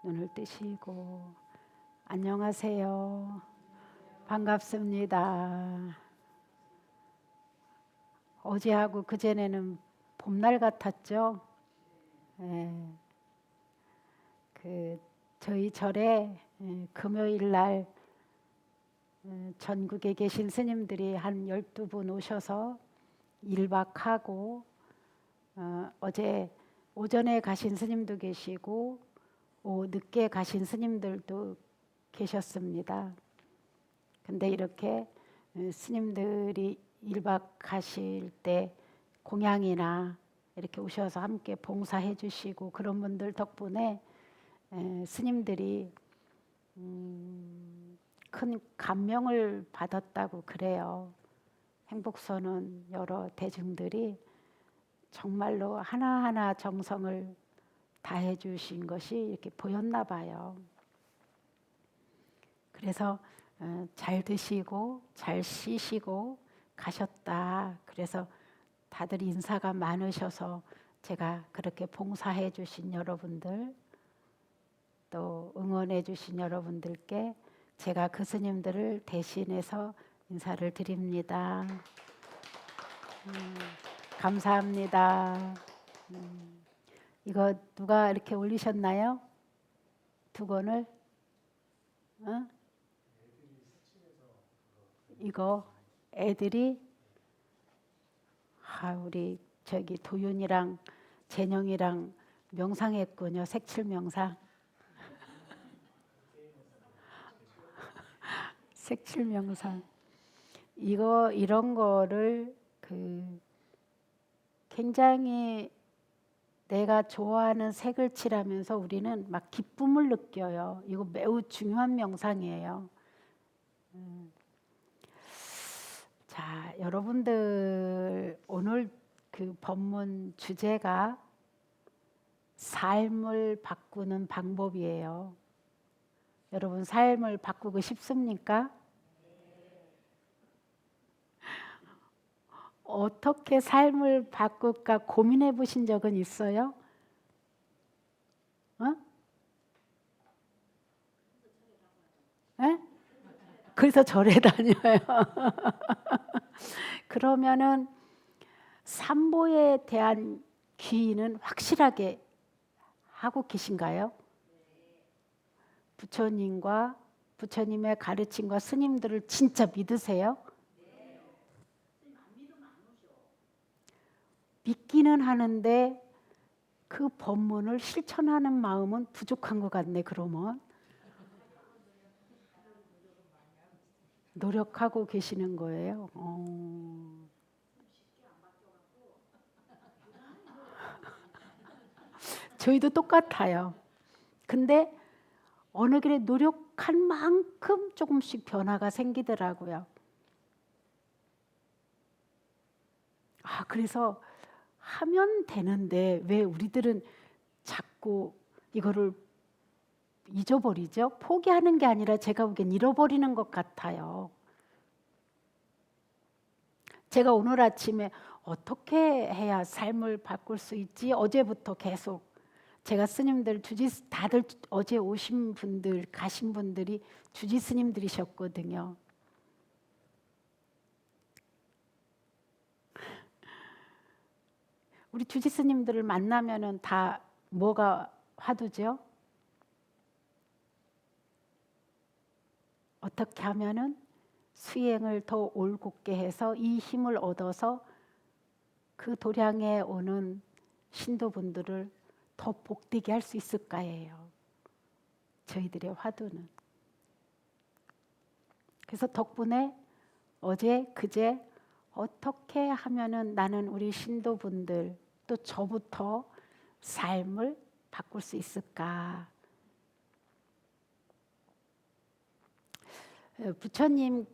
눈을 뜨시고 안녕하세요. 반갑습니다. 어제하고 그전에는 봄날 같았죠? 예, 저희 절에 금요일 날 전국에 계신 스님들이 한 12분 오셔서 1박하고 어제 오전에 가신 스님도 계시고 늦게 가신 스님들도 계셨습니다. 근데 이렇게 스님들이 1박 가실 때 공양이나 이렇게 오셔서 함께 봉사해 주시고 그런 분들 덕분에 스님들이 큰 감명을 받았다고 그래요. 행복선원 여러 대중들이 정말로 하나하나 정성을 다해 주신 것이 이렇게 보였나 봐요. 그래서 잘 드시고 잘 쉬시고 가셨다. 그래서 다들 인사가 많으셔서 제가 그렇게 봉사해 주신 여러분들 또 응원해 주신 여러분들께 제가 그 스님들을 대신해서 인사를 드립니다. 감사합니다. 이거 누가 이렇게 올리셨나요? 두 권을? 이거 애들이 우리 저기 도윤이랑 재영이랑 명상했군요. 색칠 명상. 색칠 명상. 이런 거를 굉장히 내가 좋아하는 색을 칠하면서 우리는 막 기쁨을 느껴요. 이거 매우 중요한 명상이에요. 자, 여러분들 오늘 그 법문 주제가 삶을 바꾸는 방법이에요. 여러분 삶을 바꾸고 싶습니까? 어떻게 삶을 바꿀까 고민해 보신 적은 있어요? 에? 그래서 절에 다녀요. 그러면은 삼보에 대한 귀의는 확실하게 하고 계신가요? 부처님과 부처님의 가르침과 스님들을 진짜 믿으세요? 믿기는 하는데 그 법문을 실천하는 마음은 부족한 것 같네. 그러면 노력하고 계시는 거예요. 저희도 똑같아요. 근데 어느 길에 노력한 만큼 조금씩 변화가 생기더라고요. 그래서 하면 되는데 왜 우리들은 자꾸 이거를 잊어버리죠? 포기하는 게 아니라 제가 보기엔 잃어버리는 것 같아요. 제가 오늘 아침에 어떻게 해야 삶을 바꿀 수 있지? 어제부터 계속 제가 스님들 다들 어제 오신 분들 가신 분들이 주지 스님들이셨거든요. 우리 주지 스님들을 만나면은 다 뭐가 화두죠? 어떻게 하면은 수행을 더 올곧게 해서 이 힘을 얻어서 그 도량에 오는 신도분들을 더 복되게 할 수 있을까예요. 저희들의 화두는. 그래서 덕분에 어제 그제 어떻게 하면은 나는 우리 신도분들 또 저부터 삶을 바꿀 수 있을까? 부처님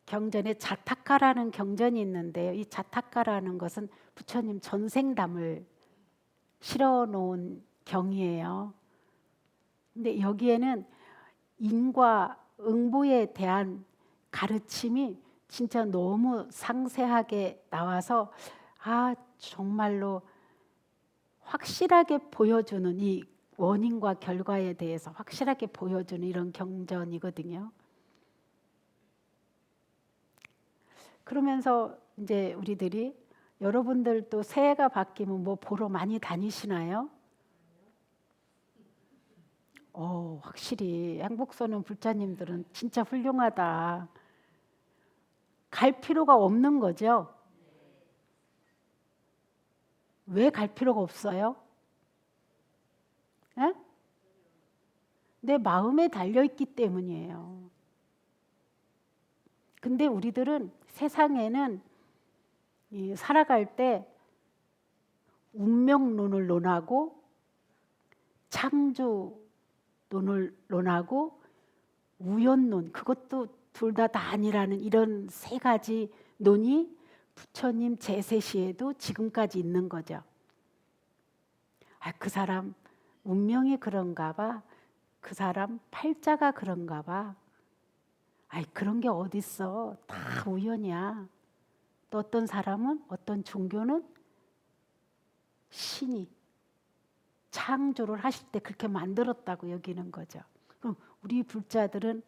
경전에 자타카라는 경전이 있는데요. 이 자타카라는 것은 부처님 전생담을 실어 놓은 경이에요. 근데 여기에는 인과 응보에 대한 가르침이 진짜 너무 상세하게 나와서 정말로 확실하게 보여주는 이 원인과 결과에 대해서 확실하게 보여주는 이런 경전이거든요. 그러면서 이제 우리들이 여러분들도 새해가 바뀌면 뭐 보러 많이 다니시나요? 확실히 행복선언 불자님들은 진짜 훌륭하다. 갈 필요가 없는 거죠. 왜 갈 필요가 없어요? 에? 내 마음에 달려있기 때문이에요. 근데 우리들은 세상에는 살아갈 때 운명론을 논하고 창조론을 논하고 우연론, 그것도 둘 다 아니라는 이런 세 가지 논이 부처님 제세시에도 지금까지 있는 거죠. 그 사람 운명이 그런가 봐. 그 사람 팔자가 그런가 봐. 그런 게 어딨어. 다 우연이야. 또 어떤 사람은, 어떤 종교는 신이 창조를 하실 때 그렇게 만들었다고 여기는 거죠. 그럼 우리 불자들은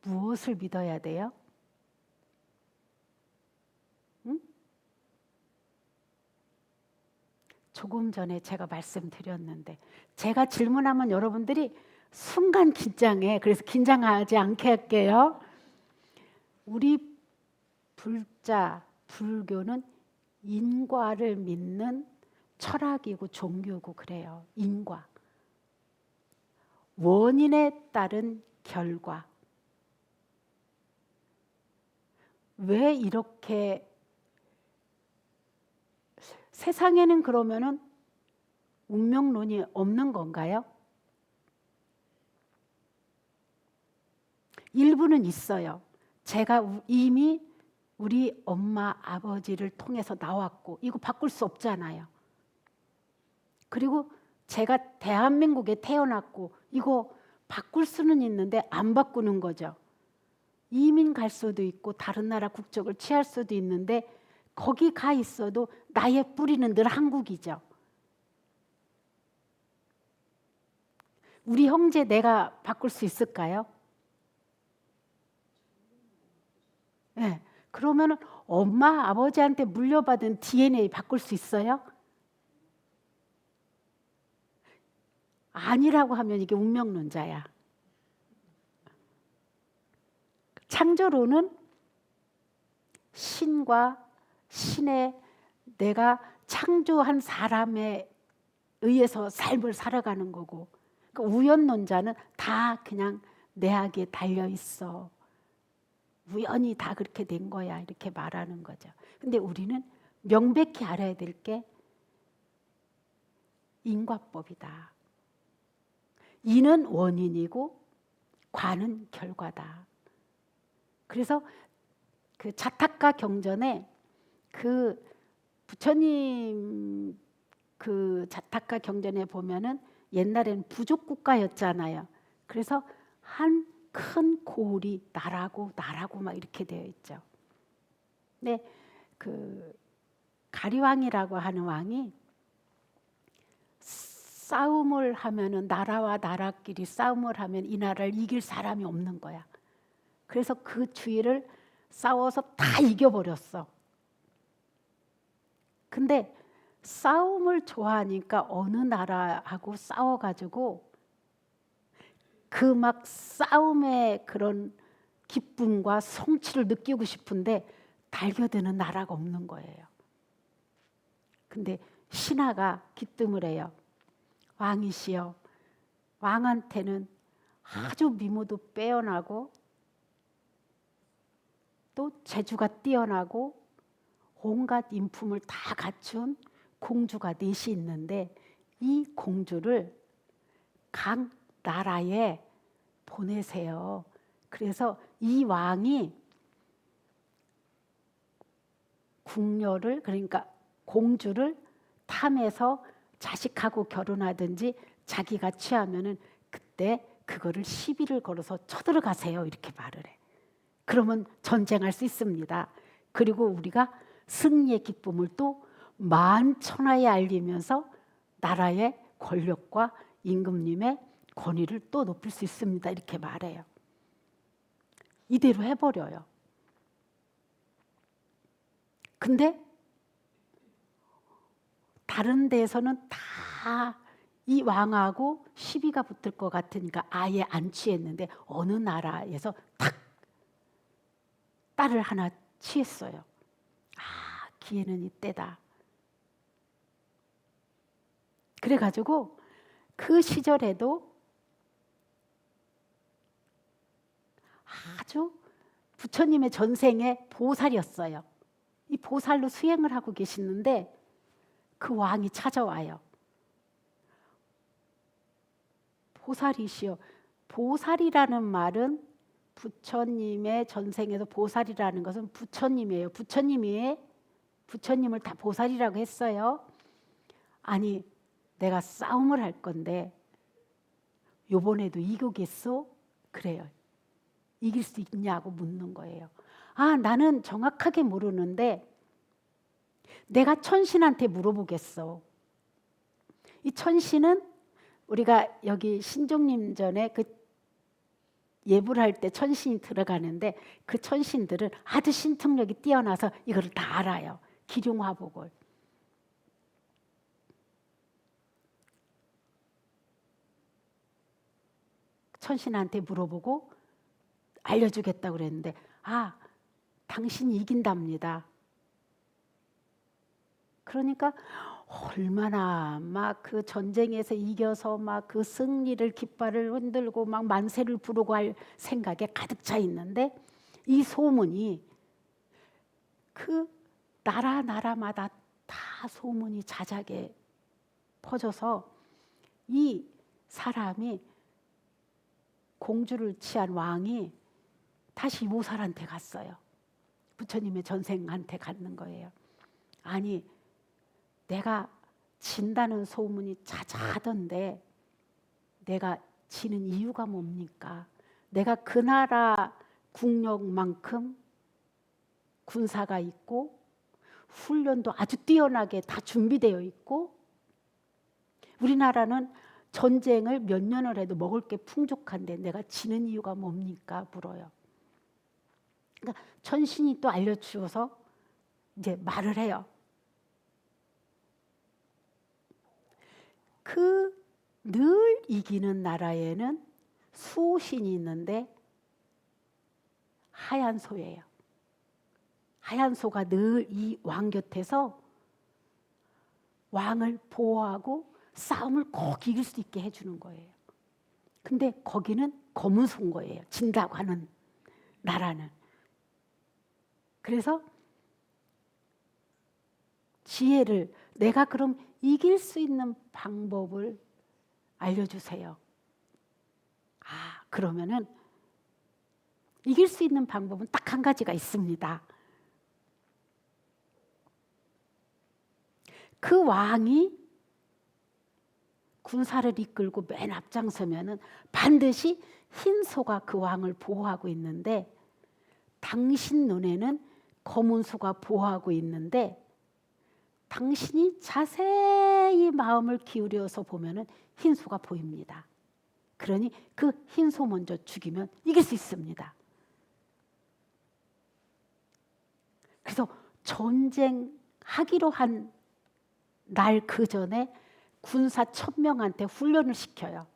무엇을 믿어야 돼요? 응? 조금 전에 제가 말씀드렸는데, 제가 질문하면 여러분들이 순간 긴장해. 그래서 긴장하지 않게 할게요. 우리 불자, 불교는 인과를 믿는 철학이고 종교고 그래요. 인과. 원인에 따른 결과. 왜 이렇게 세상에는 그러면은 운명론이 없는 건가요? 일부는 있어요. 제가 이미 우리 엄마 아버지를 통해서 나왔고 이거 바꿀 수 없잖아요. 그리고 제가 대한민국에 태어났고 이거 바꿀 수는 있는데 안 바꾸는 거죠. 이민 갈 수도 있고 다른 나라 국적을 취할 수도 있는데 거기 가 있어도 나의 뿌리는 늘 한국이죠. 우리 형제 내가 바꿀 수 있을까요? 네. 그러면 엄마 아버지한테 물려받은 DNA 바꿀 수 있어요? 아니라고 하면 이게 운명론자야. 창조론은 신과 신의 내가 창조한 사람에 의해서 삶을 살아가는 거고, 그러니까 우연론자는 다 그냥 내학에 달려 있어. 우연히 다 그렇게 된 거야. 이렇게 말하는 거죠. 근데 우리는 명백히 알아야 될 게 인과법이다. 인은 원인이고 과는 결과다. 그래서 그 자타카 경전에 그 부처님 그 자타카 경전에 보면은 옛날에는 부족 국가였잖아요. 그래서 한 큰 고을이 나라고 막 이렇게 되어 있죠. 근데 그 가리왕이라고 하는 왕이 싸움을 하면은 나라와 나라끼리 싸움을 하면 이 나라를 이길 사람이 없는 거야. 그래서 그 주위를 싸워서 다 이겨버렸어. 근데 싸움을 좋아하니까 어느 나라하고 싸워가지고 그 막 싸움의 그런 기쁨과 성취를 느끼고 싶은데 달겨드는 나라가 없는 거예요. 근데 신하가 기뜸을 해요. 왕이시여, 왕한테는 아주 미모도 빼어나고 또 재주가 뛰어나고 온갖 인품을 다 갖춘 공주가 넷이 있는데 이 공주를 각 나라에 보내세요. 그래서 이 왕이 궁녀를, 그러니까 공주를 탐해서 자식하고 결혼하든지 자기가 취하면은 그때 그거를 시비를 걸어서 쳐들어가세요. 이렇게 말을 해. 그러면 전쟁할 수 있습니다. 그리고 우리가 승리의 기쁨을 또 만천하에 알리면서 나라에 권력과 임금님의 권위를 또 높일 수 있습니다. 이렇게 말해요. 이대로 해버려요. 근데 다른 데에서는 다 이 왕하고 시비가 붙을 것 같으니까 아예 안 취했는데 어느 나라에서 탁 딸을 하나 취했어요. 아, 기회는 이때다. 그래가지고 그 시절에도 아주 부처님의 전생에 보살이었어요. 이 보살로 수행을 하고 계시는데 그 왕이 찾아와요. 보살이시여. 보살이라는 말은 부처님의 전생에서 보살이라는 것은 부처님이에요. 부처님을 다 보살이라고 했어요. 아니, 내가 싸움을 할 건데 요번에도 이기겠어? 그래요. 이길 수 있냐고 묻는 거예요. 아, 나는 정확하게 모르는데 내가 천신한테 물어보겠어. 이 천신은 우리가 여기 신종림 전에 그 예불 할 때 천신이 들어가는데 그 천신들은 아주 신통력이 뛰어나서 이걸 다 알아요. 기륭화복을. 천신한테 물어보고 알려주겠다고 그랬는데 아, 당신이 이긴답니다. 그러니까 얼마나 막 그 전쟁에서 이겨서 막 그 승리를 깃발을 흔들고 막 만세를 부르고 할 생각에 가득 차 있는데 이 소문이 그 나라마다 다 소문이 자작에 퍼져서 이 사람이 공주를 취한 왕이 다시 모살한테 갔어요. 부처님의 전생한테 갔는 거예요. 아니, 내가 진다는 소문이 자자하던데 내가 지는 이유가 뭡니까? 내가 그 나라 국력만큼 군사가 있고 훈련도 아주 뛰어나게 다 준비되어 있고 우리나라는 전쟁을 몇 년을 해도 먹을 게 풍족한데 내가 지는 이유가 뭡니까? 물어요. 그러니까 천신이 또 알려주어서 이제 말을 해요. 그 늘 이기는 나라에는 수신이 있는데 하얀 소예요. 하얀 소가 늘 이 왕 곁에서 왕을 보호하고 싸움을 꼭 이길 수 있게 해주는 거예요. 근데 거기는 검은 소인 거예요. 진다고 하는 나라는. 그래서 지혜를 내가 그럼 이길 수 있는 방법을 알려주세요. 아, 그러면은 이길 수 있는 방법은 딱 한 가지가 있습니다. 그 왕이 군사를 이끌고 맨 앞장서면은 반드시 흰 소가 그 왕을 보호하고 있는데 당신 눈에는 검은 소가 보호하고 있는데 당신이 자세히 마음을 기울여서 보면은 흰 소가 보입니다. 그러니 그 흰 소 먼저 죽이면 이길 수 있습니다. 그래서 전쟁하기로 한 날 그 전에 군사 1000명한테 훈련을 시켜요.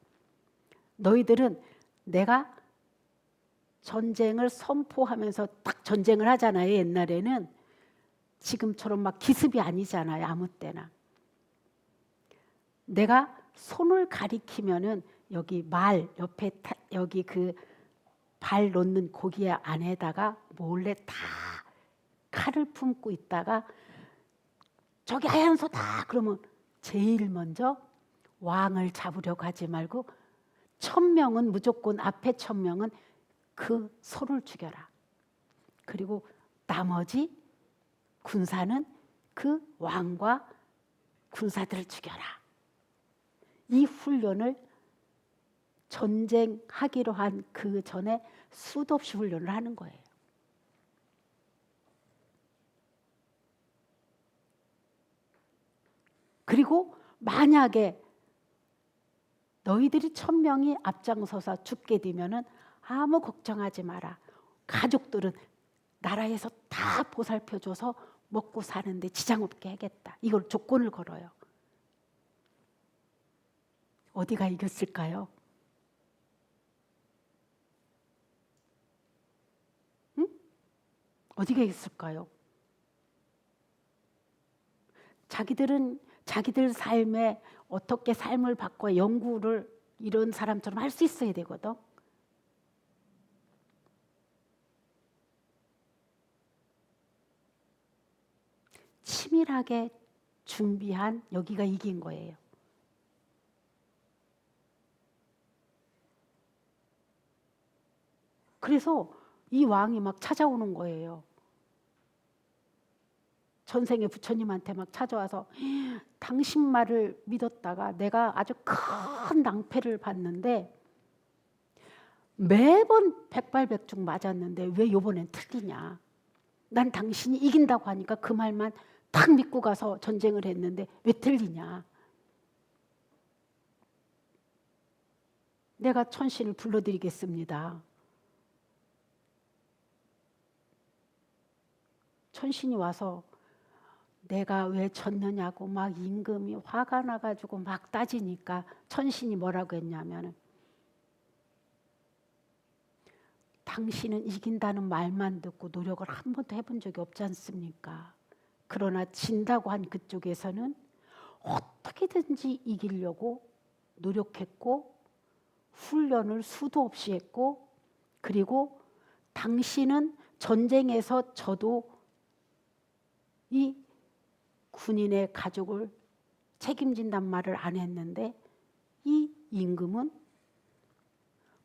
너희들은 내가 전쟁을 선포하면서 딱 전쟁을 하잖아요. 옛날에는 지금처럼 막 기습이 아니잖아요. 아무 때나. 내가 손을 가리키면은 여기 말 옆에 여기 그 발 놓는 고기 안에다가 몰래 다 칼을 품고 있다가 저기 하얀 소다 그러면 제일 먼저 왕을 잡으려고 하지 말고 1000명은 무조건 앞에 1000명은 그 소를 죽여라. 그리고 나머지 군사는 그 왕과 군사들을 죽여라. 이 훈련을 전쟁하기로 한 그 전에 수도 없이 훈련을 하는 거예요. 그리고 만약에 너희들이 1000명이 앞장서서 죽게 되면은 아무 걱정하지 마라. 가족들은 나라에서 다 보살펴줘서 먹고 사는데 지장 없게 하겠다. 이걸 조건을 걸어요. 어디가 이겼을까요? 응? 어디가 이겼을까요? 자기들은 자기들 삶에 어떻게 삶을 바꿔 연구를 이런 사람처럼 할 수 있어야 되거든. 치밀하게 준비한 여기가 이긴 거예요. 그래서 이 왕이 막 찾아오는 거예요. 전생에 부처님한테 막 찾아와서 당신 말을 믿었다가 내가 아주 큰 낭패를 봤는데 매번 백발백중 맞았는데 왜 이번엔 틀리냐. 난 당신이 이긴다고 하니까 그 말만 탁 믿고 가서 전쟁을 했는데 왜 틀리냐. 내가 천신을 불러드리겠습니다. 천신이 와서 내가 왜 졌느냐고 막 임금이 화가 나가지고 막 따지니까 천신이 뭐라고 했냐면 당신은 이긴다는 말만 듣고 노력을 한 번도 해본 적이 없지 않습니까? 그러나 진다고 한 그쪽에서는 어떻게든지 이기려고 노력했고 훈련을 수도 없이 했고 그리고 당신은 전쟁에서 져도 이 군인의 가족을 책임진단 말을 안 했는데 이 임금은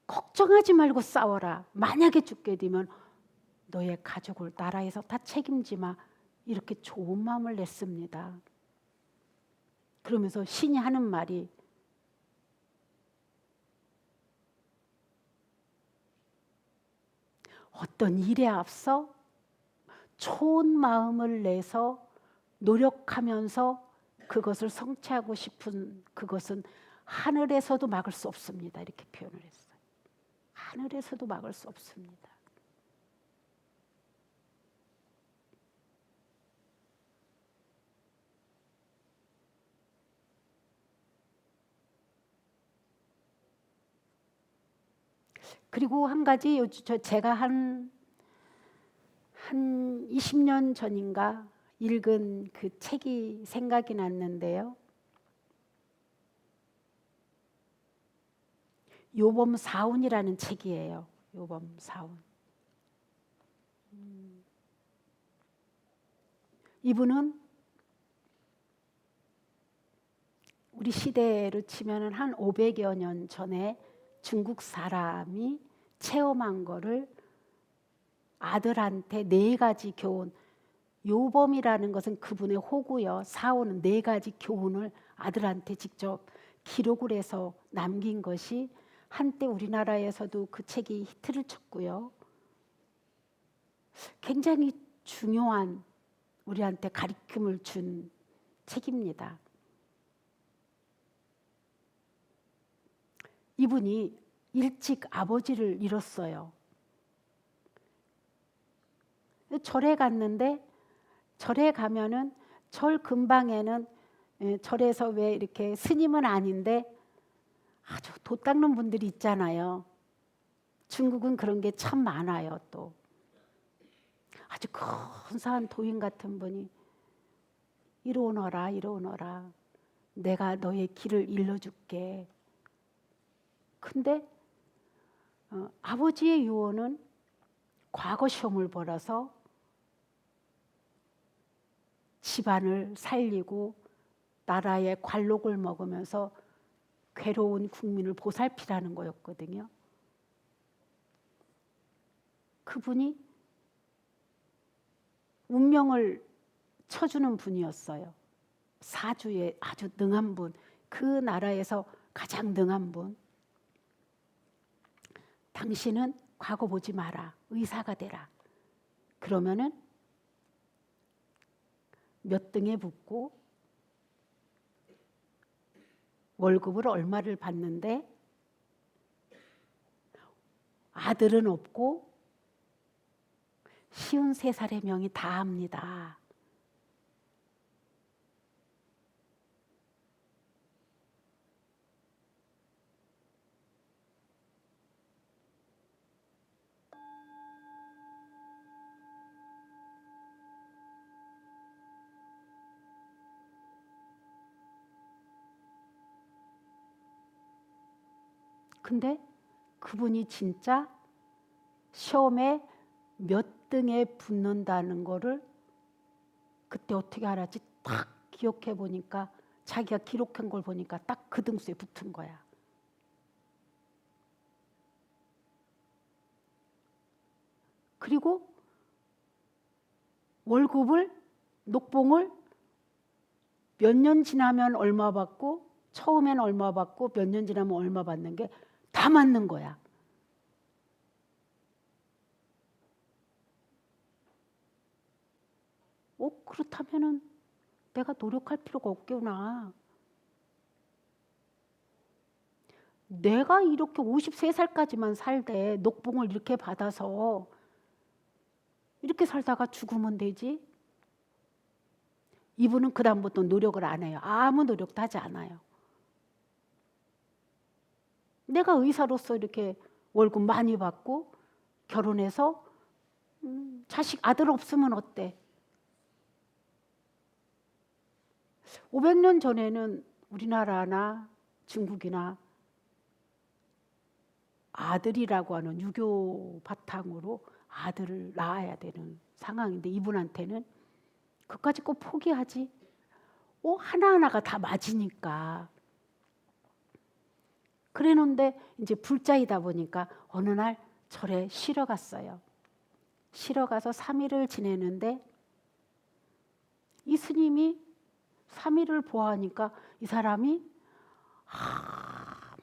걱정하지 말고 싸워라. 만약에 죽게 되면 너의 가족을 나라에서 다 책임지마. 이렇게 좋은 마음을 냈습니다. 그러면서 신이 하는 말이 어떤 일에 앞서 좋은 마음을 내서 노력하면서 그것을 성취하고 싶은 그것은 하늘에서도 막을 수 없습니다. 이렇게 표현을 했어요. 하늘에서도 막을 수 없습니다. 그리고 한 가지 제가 한 20년 전인가 읽은 그 책이 생각이 났는데요. 요범 사운이라는 책이에요. 요범 사운. 이분은 우리 시대로 치면 한 500여 년 전에 중국 사람이 체험한 거를 아들한테 4가지 교훈, 요범이라는 것은 그분의 호구요. 사운은 4가지 교훈을 아들한테 직접 기록을 해서 남긴 것이 한때 우리나라에서도 그 책이 히트를 쳤고요. 굉장히 중요한 우리한테 가르침을 준 책입니다. 이분이 일찍 아버지를 잃었어요. 절에 갔는데 절에 가면은 절 근방에는 절에서 왜 이렇게 스님은 아닌데 아주 도 닦는 분들이 있잖아요. 중국은 그런 게 참 많아요. 또 아주 근사한 도인 같은 분이 이리 오너라 이리 오너라 내가 너의 길을 일러줄게. 근데 아버지의 유언은 과거 시험을 벌어서 집안을 살리고 나라의 관록을 먹으면서 괴로운 국민을 보살피라는 거였거든요. 그분이 운명을 쳐주는 분이었어요. 사주에 아주 능한 분, 그 나라에서 가장 능한 분. 당신은 과거 보지 마라. 의사가 되라. 그러면은 몇 등에 붙고 월급을 얼마를 받는데 아들은 없고 53살의 명이 다 합니다. 근데 그분이 진짜 시험에 몇 등에 붙는다는 거를 그때 어떻게 알았지? 딱 기억해 보니까 자기가 기록한 걸 보니까 딱 그 등수에 붙은 거야. 그리고 월급을 녹봉을 몇 년 지나면 얼마 받고 처음엔 얼마 받고 몇 년 지나면 얼마 받는 게 다 맞는 거야. 그렇다면은 내가 노력할 필요가 없구나. 내가 이렇게 53살까지만 살되 녹봉을 이렇게 받아서 이렇게 살다가 죽으면 되지. 이분은 그다음부터 노력을 안 해요. 아무 노력도 하지 않아요. 내가 의사로서 이렇게 월급 많이 받고 결혼해서 자식 아들 없으면 어때? 500년 전에는 우리나라나 중국이나 아들이라고 하는 유교 바탕으로 아들을 낳아야 되는 상황인데 이분한테는 그까짓 거 포기하지. 하나하나가 다 맞으니까. 그랬는데 이제 불자이다 보니까 어느 날 절에 쉬러 갔어요. 쉬러 가서 3일을 지내는데 이 스님이 3일을 보아하니까 이 사람이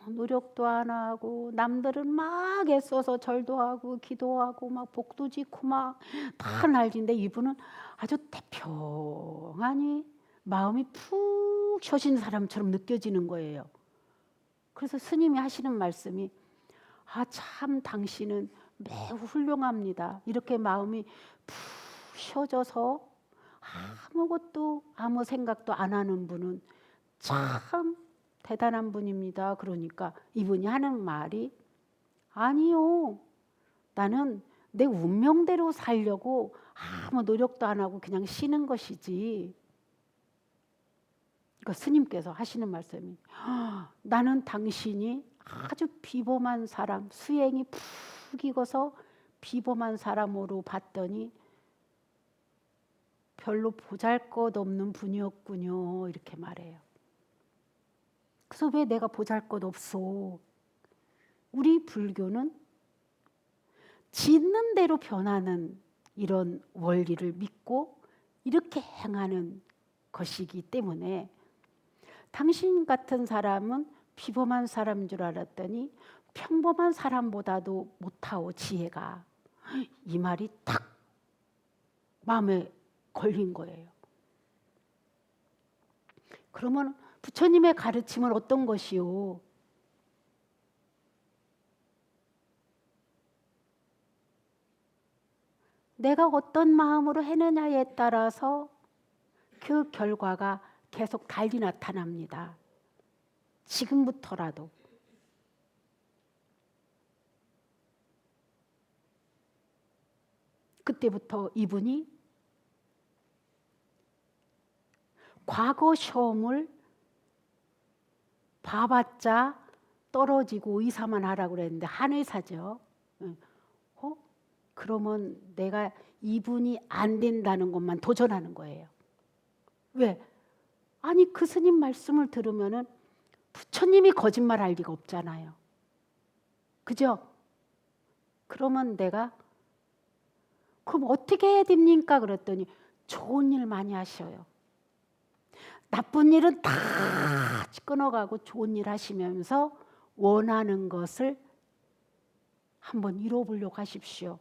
노력도 안 하고 남들은 막 애써서 절도 하고 기도하고 막 복도 짓고 막 다 날진데 이분은 아주 태평하니 마음이 푹 쉬어진 사람처럼 느껴지는 거예요. 그래서 스님이 하시는 말씀이 참 당신은 매우 훌륭합니다. 이렇게 마음이 푹 쉬어져서 아무것도 아무 생각도 안 하는 분은 참 대단한 분입니다. 그러니까 이분이 하는 말이 아니요. 나는 내 운명대로 살려고 아무 노력도 안 하고 그냥 쉬는 것이지. 그러니까 스님께서 하시는 말씀이 나는 당신이 아주 비범한 사람, 수행이 푹 익어서 비범한 사람으로 봤더니 별로 보잘것없는 분이었군요. 이렇게 말해요. 그래서 왜 내가 보잘것없어? 우리 불교는 짓는 대로 변하는 이런 원리를 믿고 이렇게 행하는 것이기 때문에 당신 같은 사람은 비범한 사람인 줄 알았더니 평범한 사람보다도 못하오 지혜가. 이 말이 딱 마음에 걸린 거예요. 그러면 부처님의 가르침은 어떤 것이요? 내가 어떤 마음으로 해느냐에 따라서 그 결과가 계속 달리 나타납니다. 지금부터라도. 그때부터 이분이 과거 시험을 봐봤자 떨어지고 의사만 하라고 그랬는데 한의사죠. 그러면 내가 이분이 안 된다는 것만 도전하는 거예요. 왜? 아니 그 스님 말씀을 들으면은 부처님이 거짓말할 리가 없잖아요. 그죠? 그러면 내가 그럼 어떻게 해야 됩니까? 그랬더니 좋은 일 많이 하셔요. 나쁜 일은 다 끊어가고 좋은 일 하시면서 원하는 것을 한번 이뤄보려고 하십시오.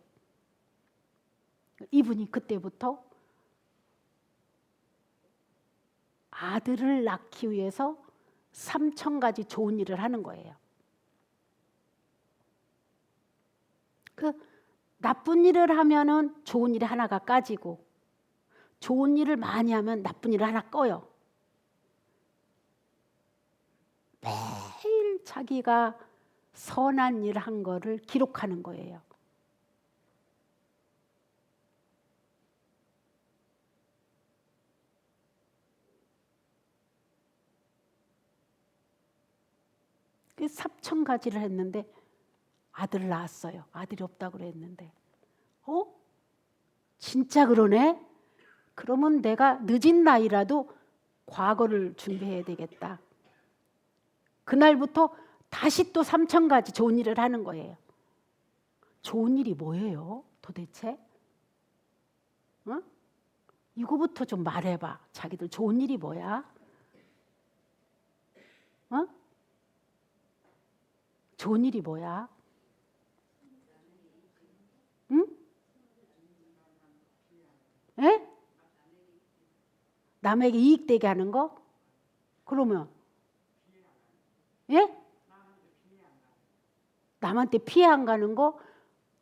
이분이 그때부터 아들을 낳기 위해서 3,000가지 좋은 일을 하는 거예요. 그 나쁜 일을 하면은 좋은 일이 하나가 까지고, 좋은 일을 많이 하면 나쁜 일을 하나 꺼요. 매일 자기가 선한 일 한 거를 기록하는 거예요. 그 3,000가지를 했는데 아들을 낳았어요. 아들이 없다고 그랬는데, 진짜 그러네? 그러면 내가 늦은 나이라도 과거를 준비해야 되겠다. 그날부터 다시 또 3,000가지 좋은 일을 하는 거예요. 좋은 일이 뭐예요, 도대체? 어? 이거부터 좀 말해봐. 자기들 좋은 일이 뭐야? 좋은 일이 뭐야? 응? 에? 남에게 이익되게 하는 거? 그러면 예? 남한테 피해 안 가는 거?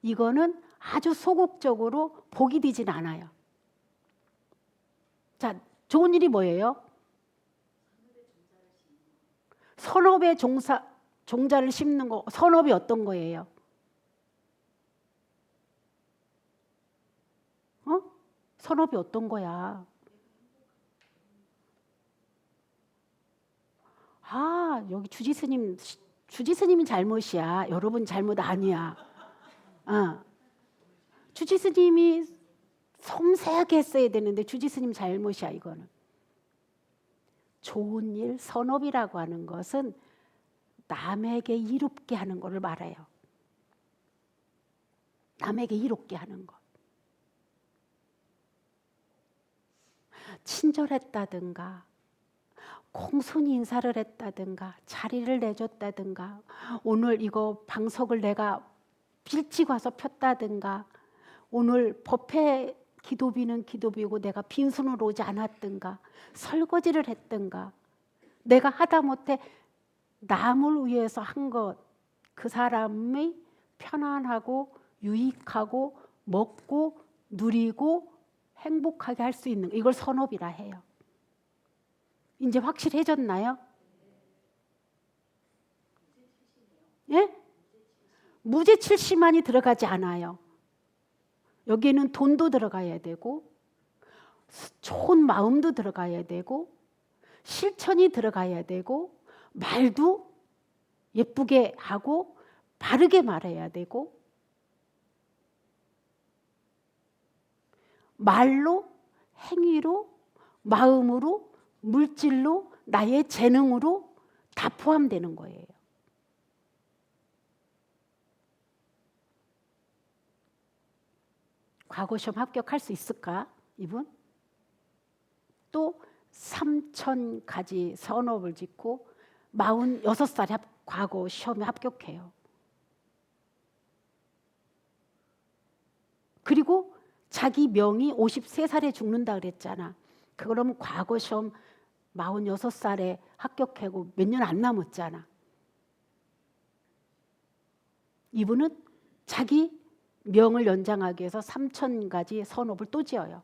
이거는 아주 소극적으로 복이 되진 않아요. 자, 좋은 일이 뭐예요? 선업에 종자를 심는 거. 선업이 어떤 거예요? 선업이 어떤 거야? 여기 주지스님이 잘못이야. 여러분 잘못 아니야. 주지스님이 섬세하게 했어야 되는데 주지스님 잘못이야, 이거는. 좋은 일, 선업이라고 하는 것은 남에게 이롭게 하는 것을 말해요. 남에게 이롭게 하는 것. 친절했다든가, 공손히 인사를 했다든가, 자리를 내줬다든가, 오늘 이거 방석을 내가 일찍 와서 폈다든가, 오늘 법회 기도비는 기도비고 내가 빈손으로 오지 않았든가, 설거지를 했든가, 내가 하다못해 남을 위해서 한 것, 그 사람이 편안하고 유익하고 먹고 누리고 행복하게 할 수 있는, 이걸 선업이라 해요. 이제 확실해졌나요? 예? 무죄 70만이 들어가지 않아요. 여기에는 돈도 들어가야 되고, 좋은 마음도 들어가야 되고, 실천이 들어가야 되고, 말도 예쁘게 하고 바르게 말해야 되고, 말로, 행위로, 마음으로, 물질로, 나의 재능으로 다 포함되는 거예요. 과거시험 합격할 수 있을까, 이분? 또 3,000가지 선업을 짓고 46살에 과거 시험에 합격해요. 그리고 자기 명이 53살에 죽는다 그랬잖아. 그러면 과거 시험 46살에 합격하고 몇 년 안 남았잖아. 이분은 자기 명을 연장하기 위해서 3,000가지 선업을 또 지어요.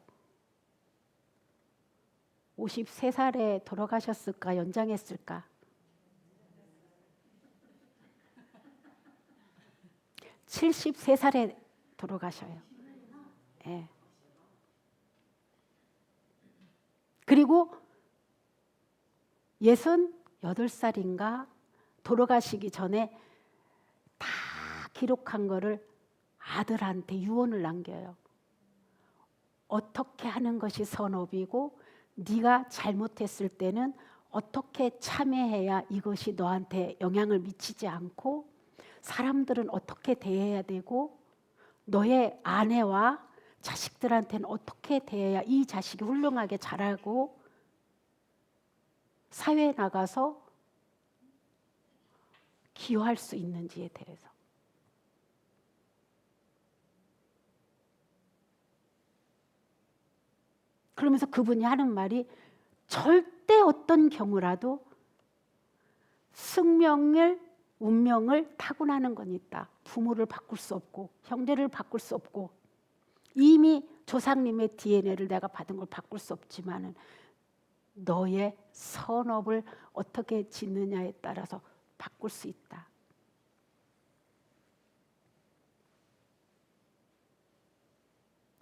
53살에 돌아가셨을까, 연장했을까? 73살에 돌아가셔요. 예. 그리고 68살인가 돌아가시기 전에 다 기록한 거를 아들한테 유언을 남겨요. 어떻게 하는 것이 선업이고, 네가 잘못했을 때는 어떻게 참회해야 이것이 너한테 영향을 미치지 않고, 사람들은 어떻게 대해야 되고, 너의 아내와 자식들한테는 어떻게 대해야 이 자식이 훌륭하게 자라고 사회에 나가서 기여할 수 있는지에 대해서. 그러면서 그분이 하는 말이 절대 어떤 경우라도 숙명을, 운명을 타고나는 건 있다. 부모를 바꿀 수 없고 형제를 바꿀 수 없고 이미 조상님의 DNA를 내가 받은 걸 바꿀 수 없지만은 너의 선업을 어떻게 짓느냐에 따라서 바꿀 수 있다.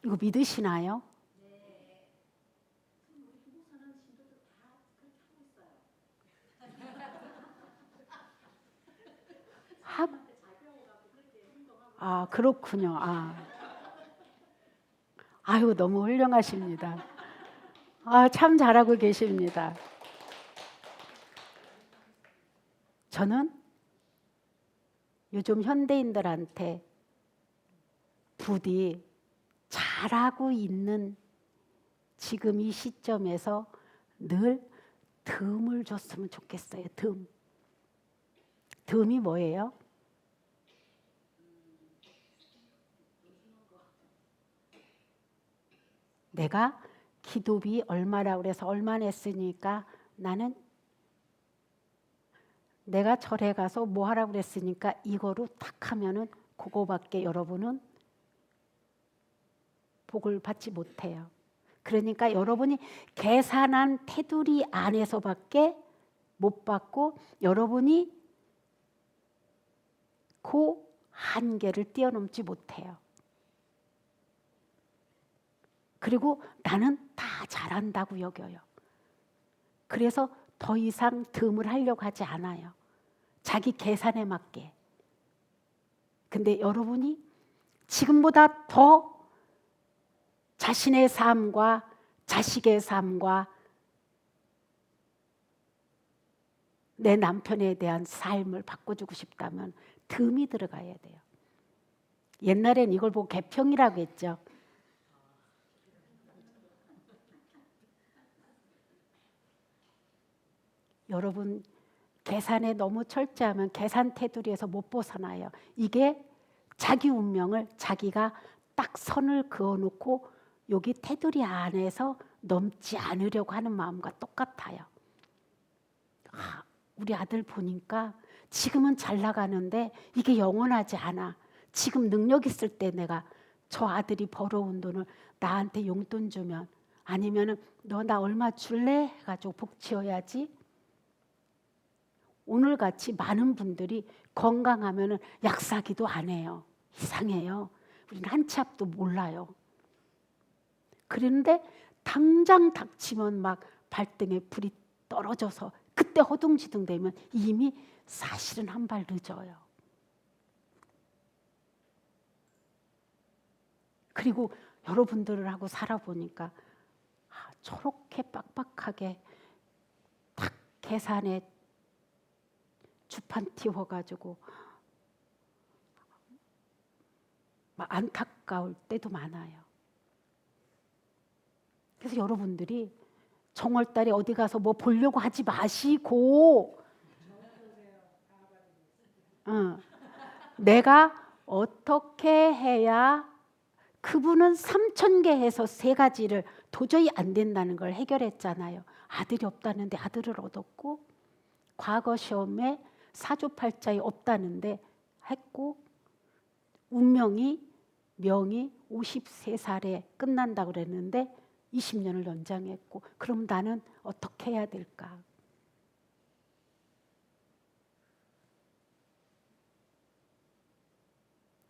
이거 믿으시나요? 아, 그렇군요. 아유, 너무 훌륭하십니다. 참 잘하고 계십니다. 저는 요즘 현대인들한테 부디 잘하고 있는 지금 이 시점에서 늘 듬을 줬으면 좋겠어요. 듬이 뭐예요? 내가 기도비 얼마라고 그래서 얼마 냈으니까 나는 내가 절에 가서 뭐 하라고 그랬으니까 이거로 탁 하면은 그거밖에 여러분은 복을 받지 못해요. 그러니까 여러분이 계산한 테두리 안에서밖에 못 받고 여러분이 그 한계를 뛰어넘지 못해요. 그리고 나는 다 잘한다고 여겨요. 그래서 더 이상 듬을 하려고 하지 않아요. 자기 계산에 맞게. 근데 여러분이 지금보다 더 자신의 삶과 자식의 삶과 내 남편에 대한 삶을 바꿔주고 싶다면 듬이 들어가야 돼요. 옛날엔 이걸 보고 개평이라고 했죠. 여러분 계산에 너무 철저하면 계산 테두리에서 못 벗어나요. 이게 자기 운명을 자기가 딱 선을 그어놓고 여기 테두리 안에서 넘지 않으려고 하는 마음과 똑같아요. 우리 아들 보니까 지금은 잘 나가는데 이게 영원하지 않아. 지금 능력 있을 때 내가 저 아들이 벌어온 돈을 나한테 용돈 주면 아니면은 너 나 얼마 줄래? 해가지고 복 지어야지. 오늘같이 많은 분들이 건강하면은 약 사기도 안 해요. 이상해요. 우리는 한 치 앞도 몰라요. 그런데 당장 닥치면 막 발등에 불이 떨어져서 그때 허둥지둥 되면 이미 사실은 한 발 늦어요. 그리고 여러분들하고 살아보니까 저렇게 빡빡하게 딱 계산에 주판 띄워가지고 막 안타까울 때도 많아요. 그래서 여러분들이 정월달에 어디 가서 뭐 보려고 하지 마시고 내가 어떻게 해야 그분은 3,000개 해서 3가지를 도저히 안 된다는 걸 해결했잖아요. 아들이 없다는데 아들을 얻었고 과거 시험에 사주팔자에 없다는데 했고 운명이 명이 53살에 끝난다고 그랬는데 20년을 연장했고 그럼 나는 어떻게 해야 될까?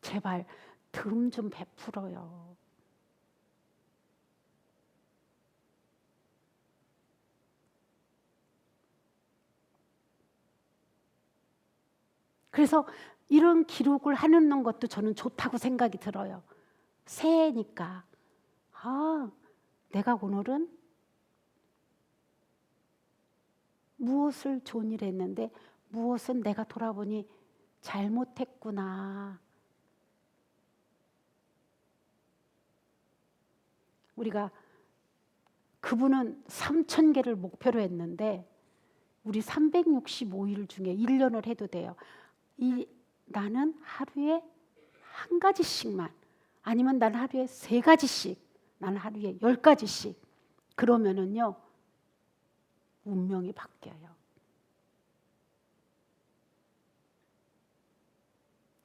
제발 금 좀 베풀어요. 그래서 이런 기록을 해놓는 것도 저는 좋다고 생각이 들어요. 새해니까 내가 오늘은 무엇을 좋은 일을 했는데 무엇은 내가 돌아보니 잘못했구나. 우리가 그분은 3,000개를 목표로 했는데 우리 365일 중에 1년을 해도 돼요. 나는 하루에 한 가지씩만 아니면 나는 하루에 3가지씩 나는 하루에 10가지씩 그러면은요 운명이 바뀌어요.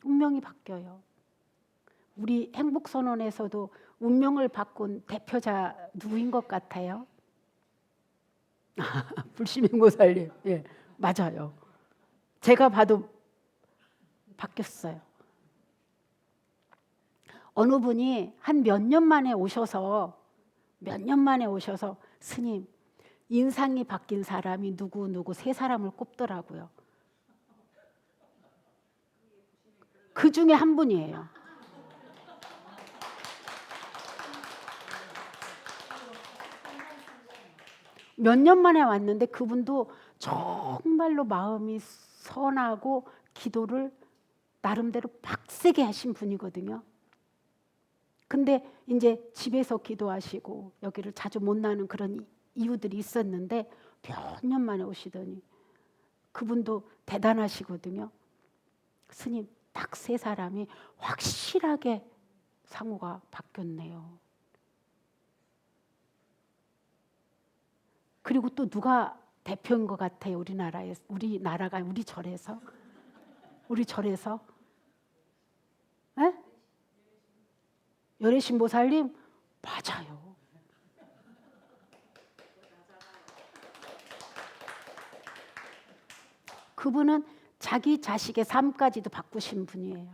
운명이 바뀌어요. 우리 행복선언에서도 운명을 바꾼 대표자 누구인 것 같아요? 불시민고살님. 예, 맞아요. 제가 봐도 바뀌었어요. 어느 분이 한 몇 년 만에 오셔서 스님, 인상이 바뀐 사람이 누구 세 사람을 꼽더라고요. 그 중에 한 분이에요. 몇 년 만에 왔는데 그분도 정말로 마음이 선하고 기도를 나름대로 빡세게 하신 분이거든요. 근데 이제 집에서 기도하시고 여기를 자주 못 나는 그런 이유들이 있었는데 몇 년 만에 오시더니 그분도 대단하시거든요. 스님, 딱 세 사람이 확실하게 상호가 바뀌었네요. 그리고 또 누가 대표인 것 같아요? 우리 절에서 에? 열애신보살님? 맞아요. 그분은 자기 자식의 삶까지도 바꾸신 분이에요.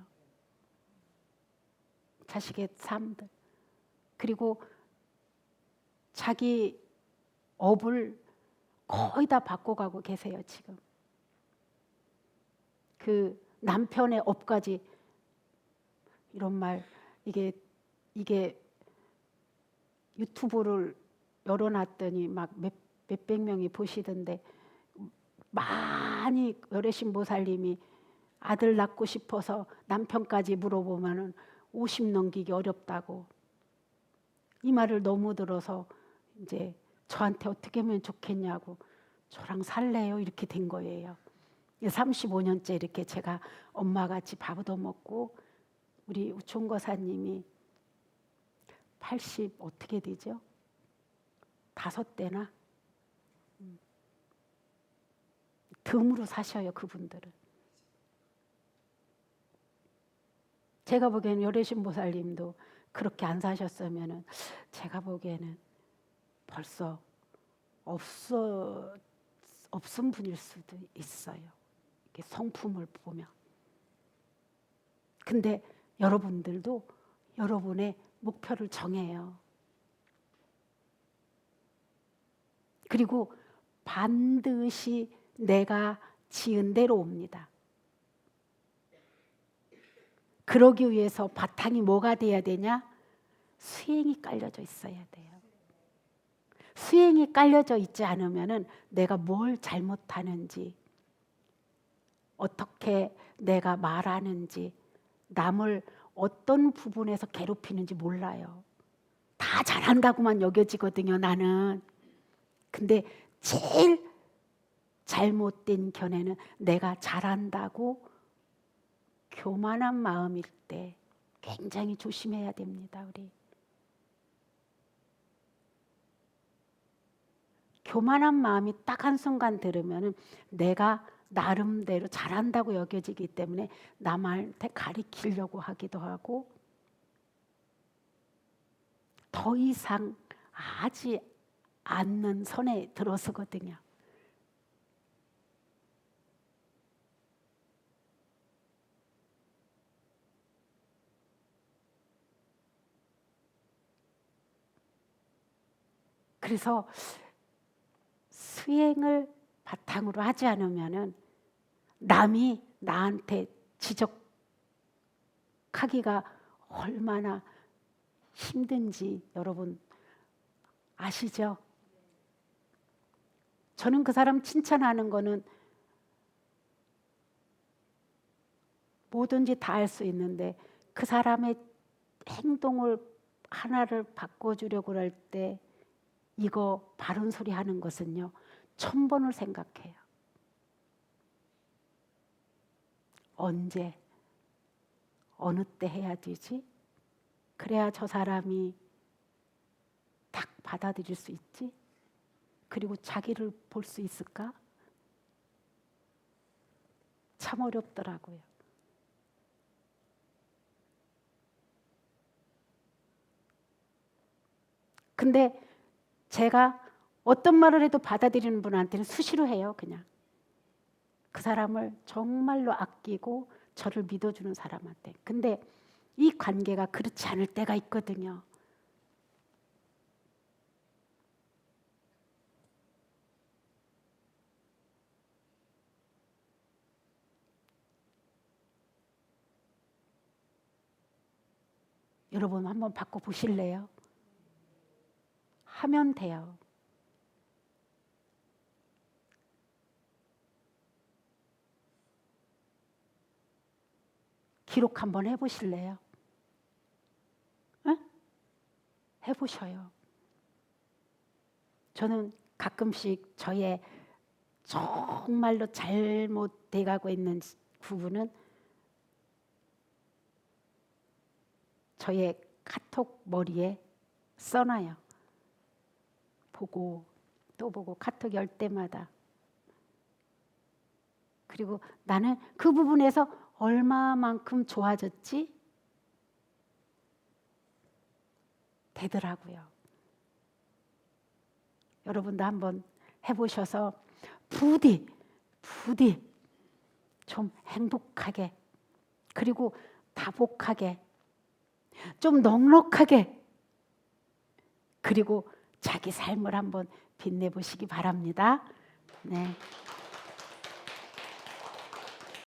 자식의 삶들. 그리고 자기 업을 거의 다 바꿔가고 계세요, 지금. 그 남편의 업까지, 이런 말, 이게 유튜브를 열어놨더니 막 몇백 명이 보시던데, 많이 열애신보살님이 아들 낳고 싶어서 남편까지 물어보면은 50 넘기기 어렵다고. 이 말을 너무 들어서 이제 저한테 어떻게 하면 좋겠냐고, 저랑 살래요? 이렇게 된 거예요. 35년째 이렇게 제가 엄마같이 밥 얻어먹고, 우리 우총거사님이 80 어떻게 되죠? 5대나 덤으로 사셔요, 그분들은. 제가 보기에는 열애신보살님도 그렇게 안 사셨으면은 제가 보기에는 벌써 없은 분일 수도 있어요. 이렇게 성품을 보면. 근데 여러분들도 여러분의 목표를 정해요. 그리고 반드시 내가 지은 대로 옵니다. 그러기 위해서 바탕이 뭐가 돼야 되냐? 수행이 깔려져 있어야 돼요. 수행이 깔려져 있지 않으면은 내가 뭘 잘못하는지, 어떻게 내가 말하는지, 남을 어떤 부분에서 괴롭히는지 몰라요. 다 잘한다고만 여겨지거든요, 나는. 근데 제일 잘못된 견해는 내가 잘한다고 교만한 마음일 때 굉장히 조심해야 됩니다, 우리. 교만한 마음이 딱 한순간 들으면 내가 나름대로 잘한다고 여겨지기 때문에 남한테 가리키려고 하기도 하고, 더 이상 하지 않는 선에 들어서거든요. 그래서 수행을 바탕으로 하지 않으면은 남이 나한테 지적하기가 얼마나 힘든지 여러분 아시죠? 저는 그 사람 칭찬하는 거는 뭐든지 다 할 수 있는데, 그 사람의 행동을 하나를 바꿔주려고 할 때 이거 바른 소리 하는 것은요, 1000번을 생각해요. 언제, 어느 때 해야 되지? 그래야 저 사람이 딱 받아들일 수 있지? 그리고 자기를 볼 수 있을까? 참 어렵더라고요. 근데 제가 어떤 말을 해도 받아들이는 분한테는 수시로 해요. 그냥 그 사람을 정말로 아끼고 저를 믿어주는 사람한테. 근데 이 관계가 그렇지 않을 때가 있거든요. 여러분 한번 바꿔보실래요? 하면 돼요. 기록 한번 해보실래요? 응? 해보셔요. 저는 가끔씩 저의 정말로 잘못돼가고 있는 부분은 저의 카톡 머리에 써놔요. 보고 또 보고 카톡 열 때마다. 그리고 나는 그 부분에서 얼마만큼 좋아졌지? 되더라고요. 여러분도 한번 해보셔서 부디 좀 행복하게, 그리고 다복하게, 좀 넉넉하게, 그리고 자기 삶을 한번 빛내보시기 바랍니다. 네.